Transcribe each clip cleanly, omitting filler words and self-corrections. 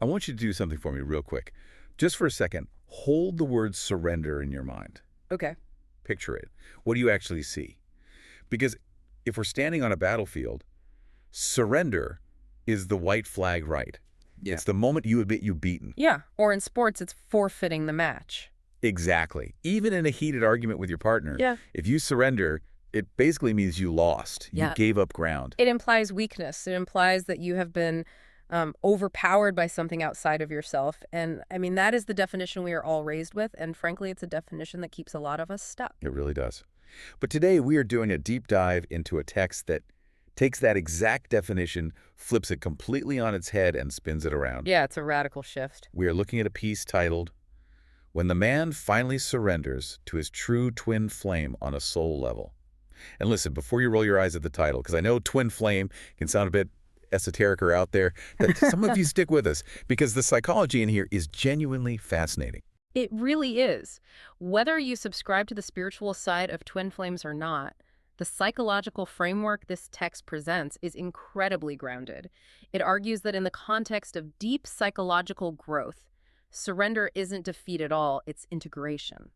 I want you to do something for me real quick. Just for a second, hold the word surrender in your mind. Okay. Picture it. What do you actually see? Because if we're standing on a battlefield, surrender is the white flag right. Yeah. It's the moment you admit you've beaten. Yeah, or in sports, it's forfeiting the match. Exactly. Even in a heated argument with your partner, Yeah. if you surrender, it basically means you lost. You Yeah. gave up ground. It implies weakness. It implies that you have been overpowered by something outside of yourself. And I mean, that is the definition we are all raised with. And frankly, it's a definition that keeps a lot of us stuck. It really does. But today we are doing a deep dive into a text that takes that exact definition, flips it completely on its head, and spins it around. Yeah, it's a radical shift. We are looking at a piece titled, When the Man Finally Surrenders to His True Twin Flame on a Soul Level. And listen, before you roll your eyes at the title, because I know twin flame can sound a bit esoteric or out there, that some of you stick with us, because the psychology in here is genuinely fascinating. It really is. Whether you subscribe to the spiritual side of twin flames or not, the psychological framework this text presents is incredibly grounded. It argues that in the context of deep psychological growth, surrender isn't defeat at all, it's integration.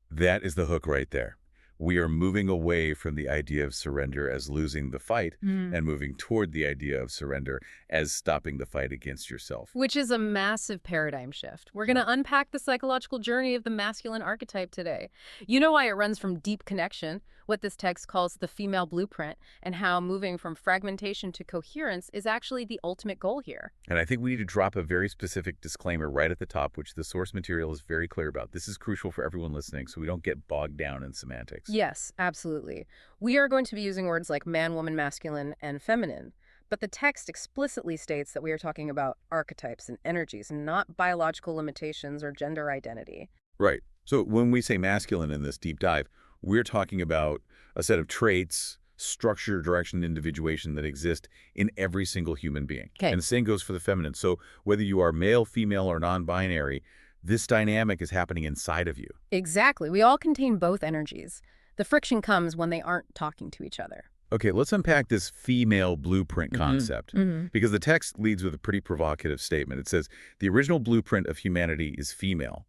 That is the hook right there. We are moving away from the idea of surrender as losing the fight and moving toward the idea of surrender as stopping the fight against yourself. Which is a massive paradigm shift. We're going to unpack the psychological journey of the masculine archetype today. You know why it runs from deep connection, what this text calls the female blueprint, and how moving from fragmentation to coherence is actually the ultimate goal here. And I think we need to drop a very specific disclaimer right at the top, which the source material is very clear about. This is crucial for everyone listening, so we don't get bogged down in semantics. Yes, absolutely. We are going to be using words like man, woman, masculine, and feminine. But the text explicitly states that we are talking about archetypes and energies, and not biological limitations or gender identity. Right. So when we say masculine in this deep dive, we're talking about a set of traits, structure, direction, individuation that exist in every single human being. Okay. And the same goes for the feminine. So whether you are male, female, or non-binary, this dynamic is happening inside of you. Exactly. We all contain both energies. The friction comes when they aren't talking to each other. Okay, let's unpack this female blueprint concept, because the text leads with a pretty provocative statement. It says, the original blueprint of humanity is female.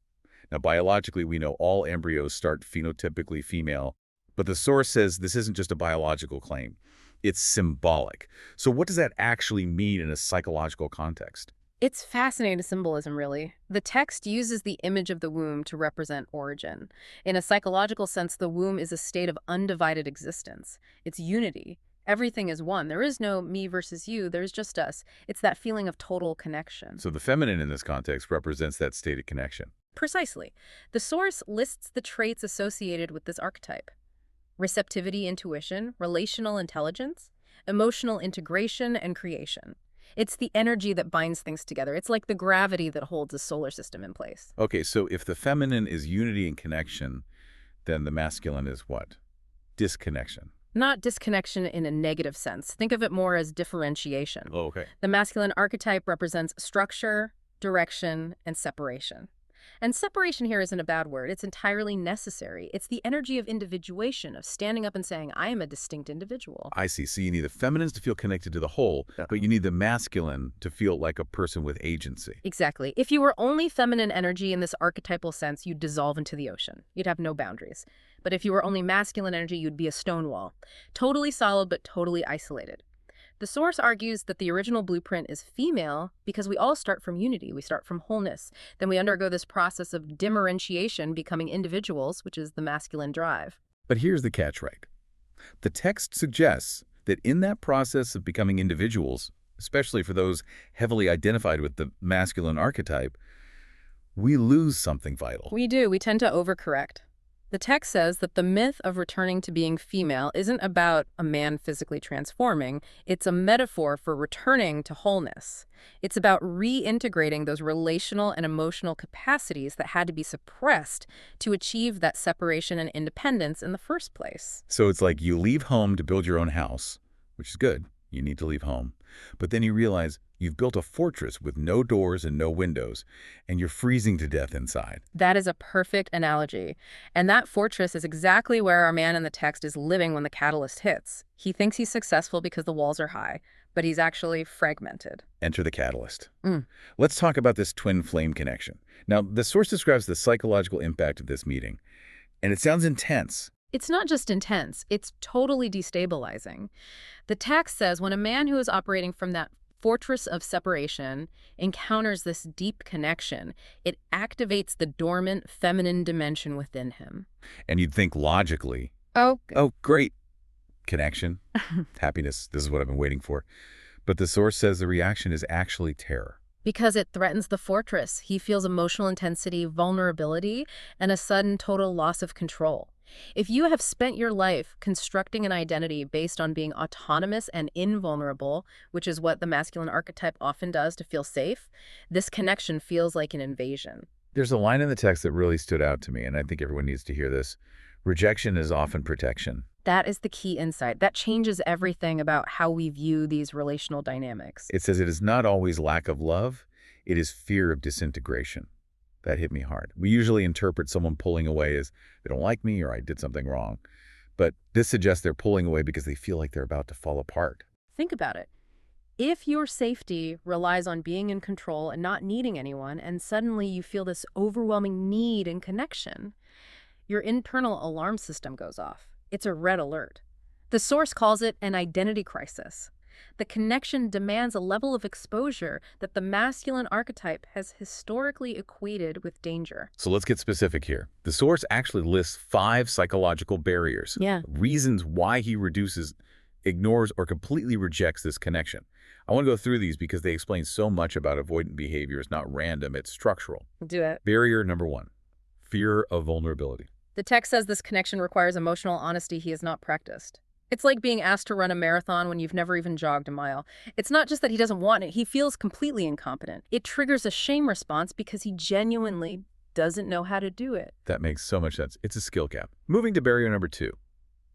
Now, biologically, we know all embryos start phenotypically female, but the source says this isn't just a biological claim. It's symbolic. So what does that actually mean in a psychological context? It's fascinating symbolism, really. The text uses the image of the womb to represent origin. In a psychological sense, the womb is a state of undivided existence. It's unity. Everything is one. There is no me versus you. There's just us. It's that feeling of total connection. So the feminine in this context represents that state of connection. Precisely. The source lists the traits associated with this archetype: receptivity, intuition, relational intelligence, emotional integration, and creation. It's the energy that binds things together. It's like the gravity that holds a solar system in place. Okay, so if the feminine is unity and connection, then the masculine is what? Disconnection. Not disconnection in a negative sense. Think of it more as differentiation. Oh, okay. The masculine archetype represents structure, direction, and separation. And separation here isn't a bad word. It's entirely necessary. It's the energy of individuation, of standing up and saying, I am a distinct individual. I see. So you need the feminines to feel connected to the whole, but you need the masculine to feel like a person with agency. Exactly. If you were only feminine energy in this archetypal sense, you'd dissolve into the ocean. You'd have no boundaries. But if you were only masculine energy, you'd be a stone wall. Totally solid, but totally isolated. The source argues that the original blueprint is female because we all start from unity. We start from wholeness. Then we undergo this process of differentiation, becoming individuals, which is the masculine drive. But here's the catch, right? The text suggests that in that process of becoming individuals, especially for those heavily identified with the masculine archetype, we lose something vital. We do. We tend to overcorrect. The text says that the myth of returning to being female isn't about a man physically transforming. It's a metaphor for returning to wholeness. It's about reintegrating those relational and emotional capacities that had to be suppressed to achieve that separation and independence in the first place. So it's like you leave home to build your own house, which is good. You need to leave home. But then you realize you've built a fortress with no doors and no windows, and you're freezing to death inside. That is a perfect analogy. And that fortress is exactly where our man in the text is living when the catalyst hits. He thinks he's successful because the walls are high, but he's actually fragmented. Enter the catalyst. Mm. Let's talk about this twin flame connection. Now, the source describes the psychological impact of this meeting, and it sounds intense. It's not just intense, it's totally destabilizing. The text says when a man who is operating from that fortress of separation encounters this deep connection, it activates the dormant feminine dimension within him. And you'd think logically, Oh, oh, great, connection, happiness, this is what I've been waiting for. But the source says the reaction is actually terror. because it threatens the fortress. He feels emotional intensity, vulnerability, and a sudden total loss of control. If you have spent your life constructing an identity based on being autonomous and invulnerable, which is what the masculine archetype often does to feel safe, this connection feels like an invasion. There's a line in the text that really stood out to me, and I think everyone needs to hear this. Rejection is often protection. That is the key insight. That changes everything about how we view these relational dynamics. It says it is not always lack of love, it is fear of disintegration. That hit me hard. We usually interpret someone pulling away as they don't like me or I did something wrong. But this suggests they're pulling away because they feel like they're about to fall apart. Think about it. If your safety relies on being in control and not needing anyone, and suddenly you feel this overwhelming need and connection, your internal alarm system goes off. It's a red alert. The source calls it an identity crisis. The connection demands a level of exposure that the masculine archetype has historically equated with danger. So let's get specific here. The source actually lists 5 psychological barriers. Yeah. Reasons why he reduces, ignores, or completely rejects this connection. I want to go through these because they explain so much about avoidant behavior. It's not random, it's structural. Do it. Barrier number 1, fear of vulnerability. The text says this connection requires emotional honesty he has not practiced. It's like being asked to run a marathon when you've never even jogged a mile. It's not just that he doesn't want it, he feels completely incompetent. It triggers a shame response because he genuinely doesn't know how to do it. That makes so much sense. It's a skill gap. Moving to barrier number 2,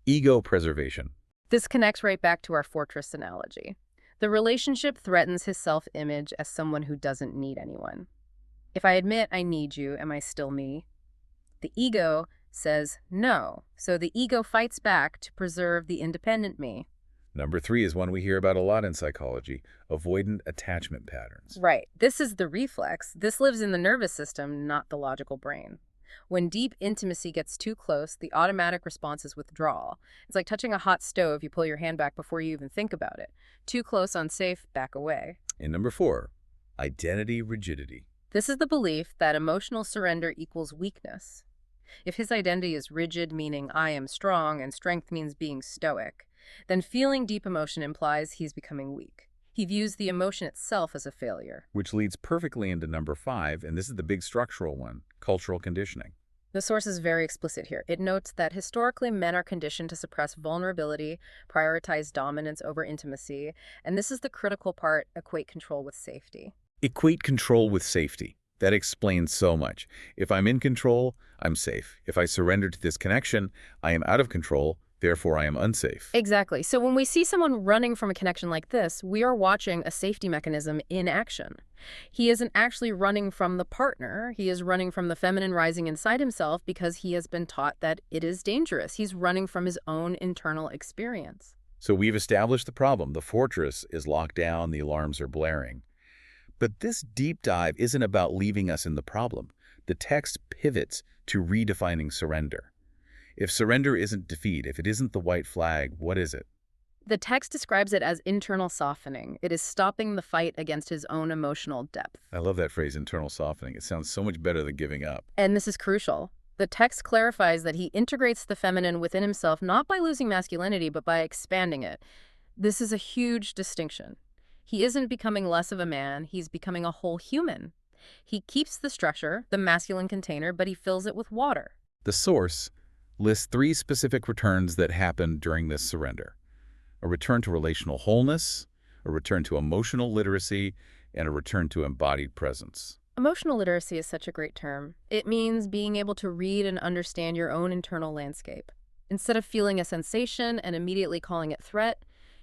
ego preservation. This connects right back to our fortress analogy. The relationship threatens his self-image as someone who doesn't need anyone. If I admit I need you, am I still me? The ego says no, so the ego fights back to preserve the independent me. Number 3 is one we hear about a lot in psychology, avoidant attachment patterns. Right. This is the reflex. This lives in the nervous system, not the logical brain. When deep intimacy gets too close, the automatic response is withdrawal. It's like touching a hot stove. You pull your hand back before you even think about it. Too close, unsafe, back away. And number 4, identity rigidity. This is the belief that emotional surrender equals weakness. If his identity is rigid, meaning I am strong, and strength means being stoic, then feeling deep emotion implies he's becoming weak. He views the emotion itself as a failure. Which leads perfectly into number 5, and this is the big structural one, cultural conditioning. The source is very explicit here. It notes that historically men are conditioned to suppress vulnerability, prioritize dominance over intimacy, and this is the critical part, equate control with safety. Equate control with safety. That explains so much. If I'm in control, I'm safe. If I surrender to this connection, I am out of control, therefore I am unsafe. Exactly. So when we see someone running from a connection like this, we are watching a safety mechanism in action. He isn't actually running from the partner. He is running from the feminine rising inside himself because he has been taught that it is dangerous. He's running from his own internal experience. So we've established the problem. The fortress is locked down, the alarms are blaring. But this deep dive isn't about leaving us in the problem. The text pivots to redefining surrender. If surrender isn't defeat, if it isn't the white flag, what is it? The text describes it as internal softening. It is stopping the fight against his own emotional depth. I love that phrase, internal softening. It sounds so much better than giving up. And this is crucial. The text clarifies that he integrates the feminine within himself not by losing masculinity, but by expanding it. This is a huge distinction. He isn't becoming less of a man, he's becoming a whole human. He keeps the structure, the masculine container, but he fills it with water. The source lists 3 specific returns that happen during this surrender. A return to relational wholeness, a return to emotional literacy, and a return to embodied presence. Emotional literacy is such a great term. It means being able to read and understand your own internal landscape. Instead of feeling a sensation and immediately calling it threat,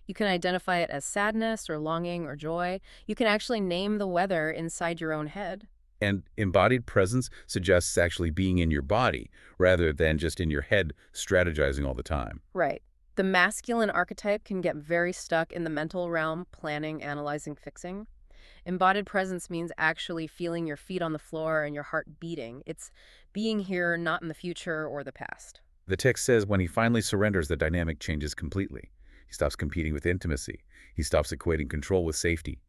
you can identify it as sadness or longing or joy. You can actually name the weather inside your own head. And embodied presence suggests actually being in your body rather than just in your head strategizing all the time. Right. The masculine archetype can get very stuck in the mental realm, planning, analyzing, fixing. Embodied presence means actually feeling your feet on the floor and your heart beating. It's being here, not in the future or the past. The text says when he finally surrenders, the dynamic changes completely. He stops competing with intimacy. He stops equating control with safety.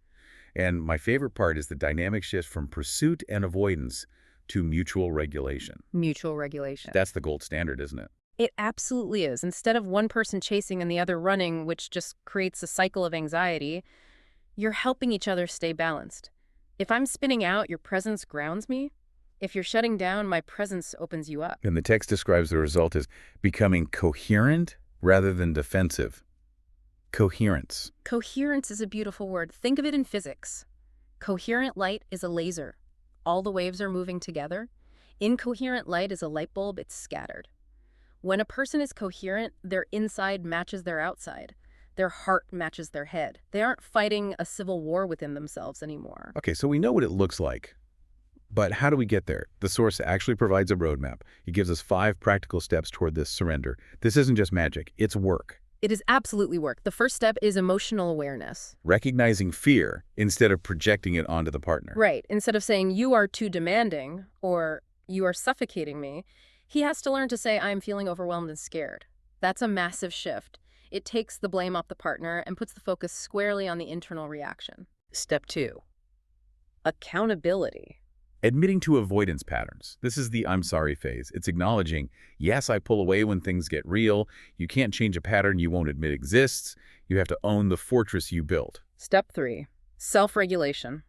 And my favorite part is the dynamic shifts from pursuit and avoidance to mutual regulation. Mutual regulation. That's the gold standard, isn't it? It absolutely is. Instead of one person chasing and the other running, which just creates a cycle of anxiety, you're helping each other stay balanced. If I'm spinning out, your presence grounds me. If you're shutting down, my presence opens you up. And the text describes the result as becoming coherent rather than defensive. Coherence. Coherence is a beautiful word. Think of it in physics. Coherent light is a laser. All the waves are moving together. Incoherent light is a light bulb. It's scattered. When a person is coherent, their inside matches their outside. Their heart matches their head. They aren't fighting a civil war within themselves anymore. Okay, so we know what it looks like. But how do we get there? The source actually provides a roadmap. It gives us 5 practical steps toward this surrender. This isn't just magic, it's work. It is absolutely work. The first step is emotional awareness. Recognizing fear instead of projecting it onto the partner. Right. Instead of saying, you are too demanding, or you are suffocating me, he has to learn to say, I'm feeling overwhelmed and scared. That's a massive shift. It takes the blame off the partner and puts the focus squarely on the internal reaction. Step 2. Accountability. Admitting to avoidance patterns. This is the I'm sorry phase. It's acknowledging, yes, I pull away when things get real. You can't change a pattern you won't admit exists. You have to own the fortress you built. Step 3. Self-regulation.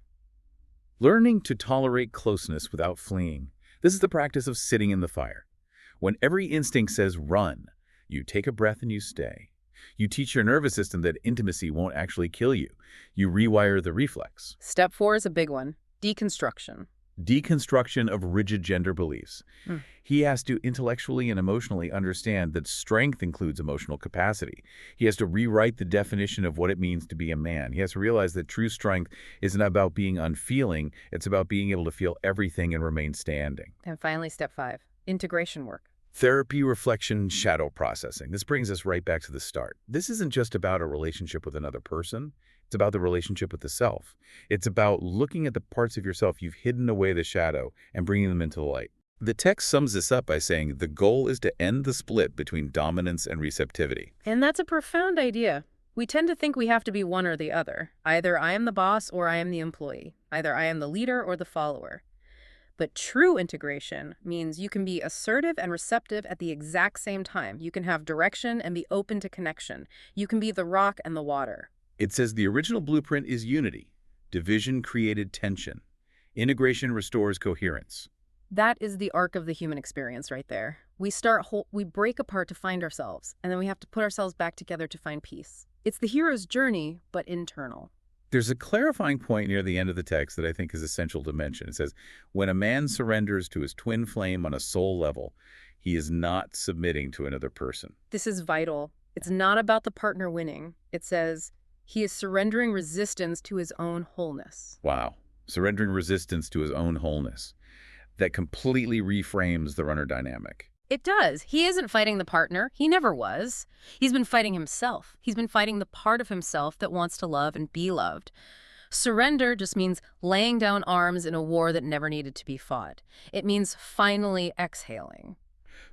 Learning to tolerate closeness without fleeing. This is the practice of sitting in the fire. When every instinct says run, you take a breath and you stay. You teach your nervous system that intimacy won't actually kill you. You rewire the reflex. Step 4 is a big one. Deconstruction. Deconstruction of rigid gender beliefs. He has to intellectually and emotionally understand that strength includes emotional capacity. He has to rewrite the definition of what it means to be a man. He has to realize that true strength isn't about being unfeeling. It's about being able to feel everything and remain standing. And finally, step 5. Integration work. Therapy, reflection, shadow processing. This brings us right back to the start. This isn't just about a relationship with another person. It's about the relationship with the self. It's about looking at the parts of yourself you've hidden away the shadow and bringing them into the light. The text sums this up by saying the goal is to end the split between dominance and receptivity. And that's a profound idea. We tend to think we have to be one or the other. Either I am the boss or I am the employee. Either I am the leader or the follower. But true integration means you can be assertive and receptive at the exact same time. You can have direction and be open to connection. You can be the rock and the water. It says the original blueprint is unity. Division created tension. Integration restores coherence. That is the arc of the human experience right there. We break apart to find ourselves, and then we have to put ourselves back together to find peace. It's the hero's journey, but internal. There's a clarifying point near the end of the text that I think is essential to mention. It says, when a man surrenders to his twin flame on a soul level, he is not submitting to another person. This is vital. It's not about the partner winning. It says he is surrendering resistance to his own wholeness. Wow. Surrendering resistance to his own wholeness. That completely reframes the runner dynamic. It does. He isn't fighting the partner. He never was. He's been fighting himself. He's been fighting the part of himself that wants to love and be loved. Surrender just means laying down arms in a war that never needed to be fought. It means finally exhaling.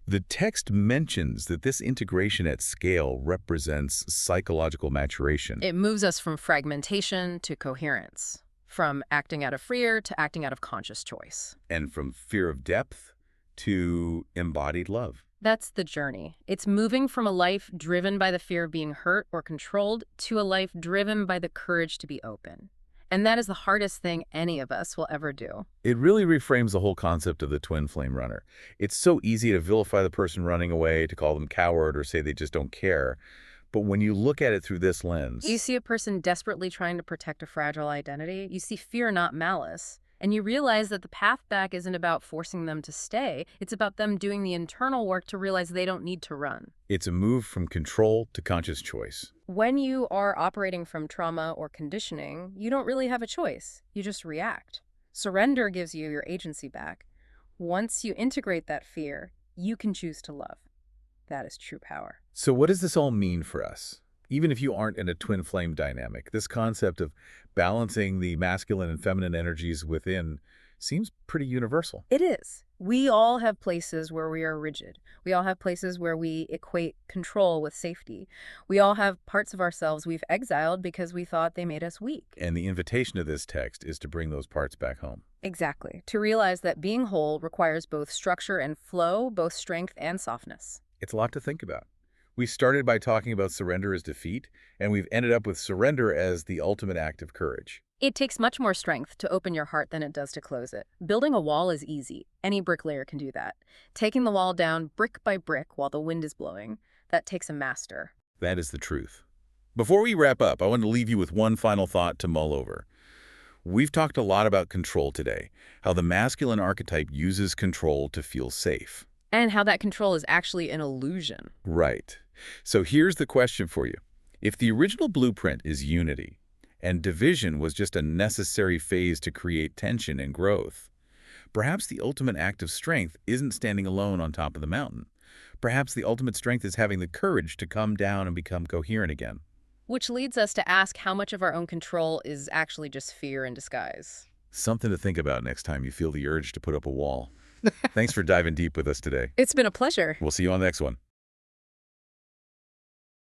The text mentions that this integration at scale represents psychological maturation. It moves us from fragmentation to coherence, from acting out of fear to acting out of conscious choice. And from fear of depth to embodied love. That's the journey. It's moving from a life driven by the fear of being hurt or controlled to a life driven by the courage to be open. And that is the hardest thing any of us will ever do. It really reframes the whole concept of the twin flame runner. It's so easy to vilify the person running away, to call them coward, or say they just don't care. But when you look at it through this lens... You see a person desperately trying to protect a fragile identity. You see fear, not malice. And you realize that the path back isn't about forcing them to stay. It's about them doing the internal work to realize they don't need to run. It's a move from control to conscious choice. When you are operating from trauma or conditioning, you don't really have a choice. You just react. Surrender gives you your agency back. Once you integrate that fear, you can choose to love. That is true power. So what does this all mean for us? Even if you aren't in a twin flame dynamic, this concept of balancing the masculine and feminine energies within seems pretty universal. It is. We all have places where we are rigid. We all have places where we equate control with safety. We all have parts of ourselves we've exiled because we thought they made us weak. And the invitation of this text is to bring those parts back home. Exactly. To realize that being whole requires both structure and flow, both strength and softness. It's a lot to think about. We started by talking about surrender as defeat, and we've ended up with surrender as the ultimate act of courage. It takes much more strength to open your heart than it does to close it. Building a wall is easy. Any bricklayer can do that. Taking the wall down brick by brick while the wind is blowing, that takes a master. That is the truth. Before we wrap up, I want to leave you with one final thought to mull over. We've talked a lot about control today, how the masculine archetype uses control to feel safe. And how that control is actually an illusion. Right. So here's the question for you. If the original blueprint is unity, and division was just a necessary phase to create tension and growth, perhaps the ultimate act of strength isn't standing alone on top of the mountain. Perhaps the ultimate strength is having the courage to come down and become coherent again. Which leads us to ask how much of our own control is actually just fear in disguise. Something to think about next time you feel the urge to put up a wall. Thanks for diving deep with us today. It's been a pleasure. We'll see you on the next one.